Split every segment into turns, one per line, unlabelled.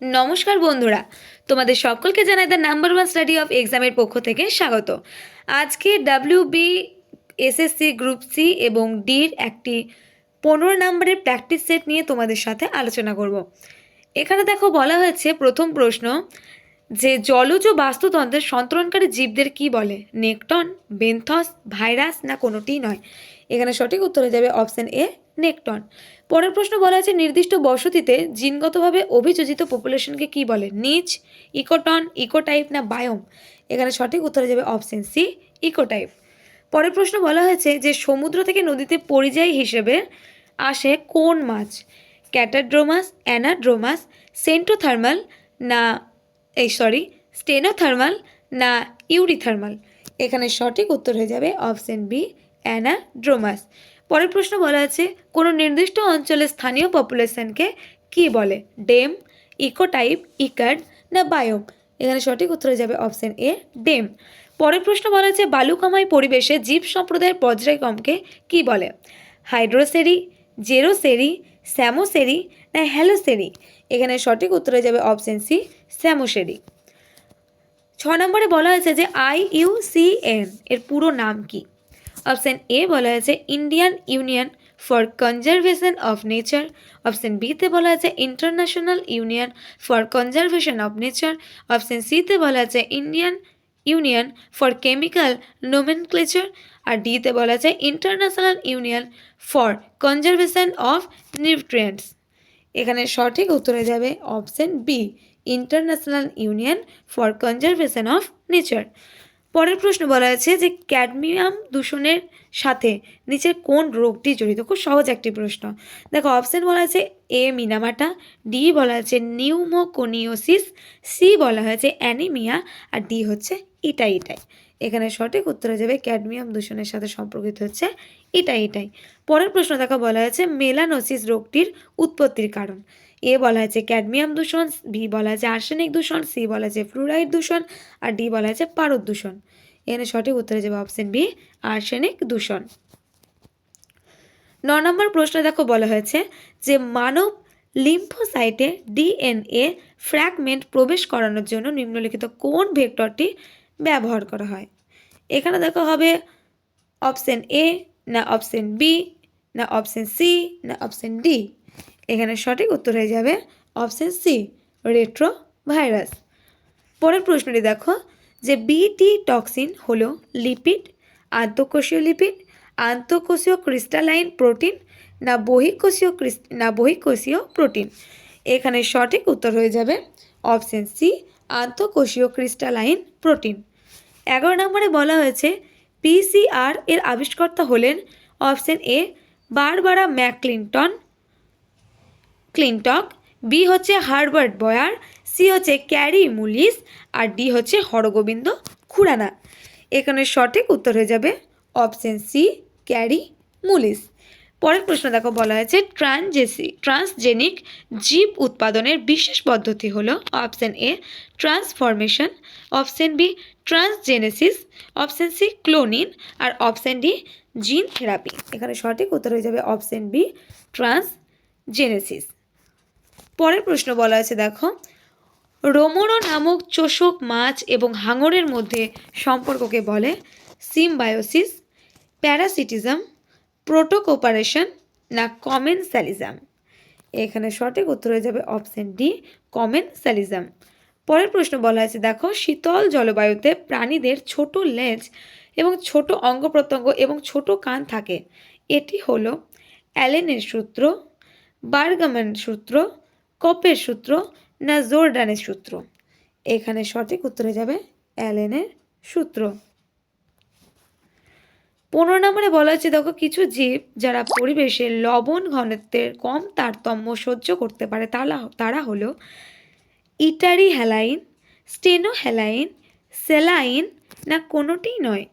নমস্কার বন্ধুরা, তোমাদের সকলকে জানাই the number one study of এক্সামের পক্ষ থেকে স্বাগত। আজকে WB SSC গ্রুপ সি এবং ডির একটি 15 নম্বরের প্র্যাকটিস সেট নিয়ে তোমাদের সাথে আলোচনা করব। এখানে দেখো বলা হয়েছে প্রথম প্রশ্ন যে জলজ বাস্তুতন্ত্রের সন্তরণকারী জীবদের কি বলে? নেকটন, বেন্থস, ভাইরাস না কোনোটিই নয়? এখানে সঠিক উত্তর হয়ে যাবে অপশন এ, নেকটন। পরের প্রশ্ন বলা আছে নির্দিষ্ট বসতিতে জিনগতভাবে অভিযোজিত পপুলেশনকে কি বলে? নিচ, ইকোটন, ইকোটাইপ না বায়োম? এখানে সঠিক উত্তর হয়ে যাবে অপশন সি, ইকোটাইপ। পরের প্রশ্ন বলা হয়েছে যে সমুদ্র থেকে নদীতে পরিযায়ী হিসেবে আসে কোন মাছ? ক্যাটাড্রোমাস, অ্যানাড্রোমাস, সেন্টোথার্মাল না স্টেনোথার্মাল না ইউরিথার্মাল? এখানে সঠিক উত্তর হয়ে যাবে অপশন বি, অ্যানাড্রোমাস। পরের প্রশ্ন বলা আছে কোনো নির্দিষ্ট অঞ্চলের স্থানীয় পপুলেশনকে কি বলে? ডেম, ইকোটাইপ, ইকার্ড না বায়োম? এখানে সঠিক উত্তর হয়ে যাবে অপশন এ, ডেম। পরের প্রশ্ন বলা আছে বালুকাময় পরিবেশে জীব সম্প্রদায়ের পর্যায়ক্রমকে কি বলে? হাইড্রোসেরি, জেরোসেরি, স্যামোসেরি না হ্যালোসেরি? এখানে সঠিক উত্তর হয়ে যাবে অপশন সি, স্যামোসেরি। 6 নম্বরে বলা হয়েছে যে IUCN এর পুরো নাম কি? অপশন এ বলা হয়েছে Indian union for conservation of nature. Option বিতে বলা আছে international union for conservation of nature. Option সিতে বলা আছে Indian union for chemical nomenclature. আর ডিতে বলা আছে international union for conservation of nutrients. এখানে সঠিক উত্তর হয়ে যাবে option B, international union for conservation of nature. পরের প্রশ্ন বলা আছে যে ক্যাডমিয়াম দূষণের সাথে নিচের কোন রোগটি জড়িত? খুব সহজ একটি প্রশ্ন। দেখো অপশন বলা আছে এ, মিনামাটা, ডি বলা আছে নিউমোকোনিওসিস, সি বলা হয়েছে অ্যানিমিয়া, আর ডি হচ্ছে ইটাই। এখানে সঠিক উত্তর হয়ে যাবে ক্যাডমিয়াম দূষণের সাথে সম্পর্কিত হচ্ছে ইটাই। পরের প্রশ্ন দেখো বলা হয়েছে মেলানোসিস রোগটির উৎপত্তির কারণ। এ বলা হয়েছে ক্যাডমিয়াম দূষণ, বি বলা হয়েছে আর্সেনিক দূষণ, সি বলা হয়েছে ফ্লুরাইড দূষণ, আর ডি বলা হয়েছে পারদ দূষণ। এখানে সঠিক উত্তর হয়ে যাবে অপশন বি, আর্সেনিক দূষণ। 9 নম্বর প্রশ্নে দেখো বলা হয়েছে যে মানব লিম্ফোসাইটে DNA ফ্র্যাগমেন্ট প্রবেশ করানোর জন্য নিম্নলিখিত কোন ভেক্টরটি ব্যবহার করা হয়? এখানে দেখো হবে অপশন এ না অপশন বি না অপশন সি না অপশন ডি? এখানে সঠিক উত্তর হয়ে যাবে অপশন সি, রেট্রো ভাইরাস। পরের প্রশ্নটি দেখো যে বিটি টক্সিন হলো লিপিড, আন্তঃকোষীয় লিপিড, আন্তঃকোষীয় ক্রিস্টালাইন প্রোটিন না বহিঃকোষীয় প্রোটিন? এখানে সঠিক উত্তর হয়ে যাবে অপশন সি, আন্তঃকোষীয় ক্রিস্টালাইন প্রোটিন। 11 নম্বরে বলা হয়েছে PCR এর আবিষ্কর্তা হলেন অপশন এ বারবারা ক্লিনটক, বি হচ্ছে হার্বার্ট বয়ার, সি হচ্ছে ক্যারি মুলিস, আর ডি হচ্ছে হরগোবিন্দ খুরানা? এখানে সঠিক উত্তর হয়ে যাবে অপশন সি, ক্যারি মুলিস। পরের প্রশ্ন দেখো বলা হয়েছে ট্রান্সজেনিক জীব উৎপাদনের বিশেষ পদ্ধতি হলো option A transformation, option B transgenesis, option C cloning, আর অপশন ডি জিন থেরাপি? এখানে সঠিক উত্তর হয়ে যাবে অপশন বি, ট্রান্সজেনেসিস। পরের প্রশ্ন বলা আছে দেখো রোমোরো নামক চোষক মাছ এবং হাঙরের মধ্যে সম্পর্ককে বলে সিম্বায়োসিস, প্যারাসিটিজম, প্রোটোকোপারেশন না কমেনস্যালিজম? এখানে সঠিক উত্তর হয়ে যাবে অপশন ডি, কমেনস্যালিজম। পরের প্রশ্ন বলা আছে দেখো শীতল জলবায়ুতে প্রাণীদের ছোট লেজ এবং ছোট অঙ্গ প্রত্যঙ্গ এবং ছোট কান থাকে। এটি হলো অ্যালেনের সূত্র, বার্গম্যান সূত্র, কপের সূত্র না জোরডানের সূত্র? এখানে সঠিক উত্তর হয়ে যাবে অ্যালেনের সূত্র। 15 নম্বরে বলা হচ্ছে দেখো কিছু জীব যারা পরিবেশে লবণ ঘনত্বের কম তারতম্য সহ্য করতে পারে তারা হলো ইটারি হ্যালাইন, স্টেনো হ্যালাইন, সেলাইন না কোনোটিই নয়?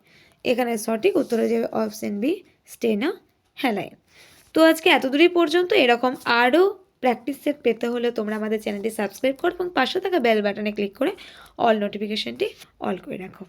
এখানে সঠিক উত্তর হয়ে যাবে অপশন বি, স্টেনো হ্যালাইন। তো আজকে এতদূরই পর্যন্ত। এরকম আরও প্র্যাকটিস সেট পেতে হলে তোমরা আমাদের চ্যানেলটি সাবস্ক্রাইব করো এবং পাশে থাকা বেল বাটনে ক্লিক করে অল নোটিফিকেশনটি অল করে রাখো।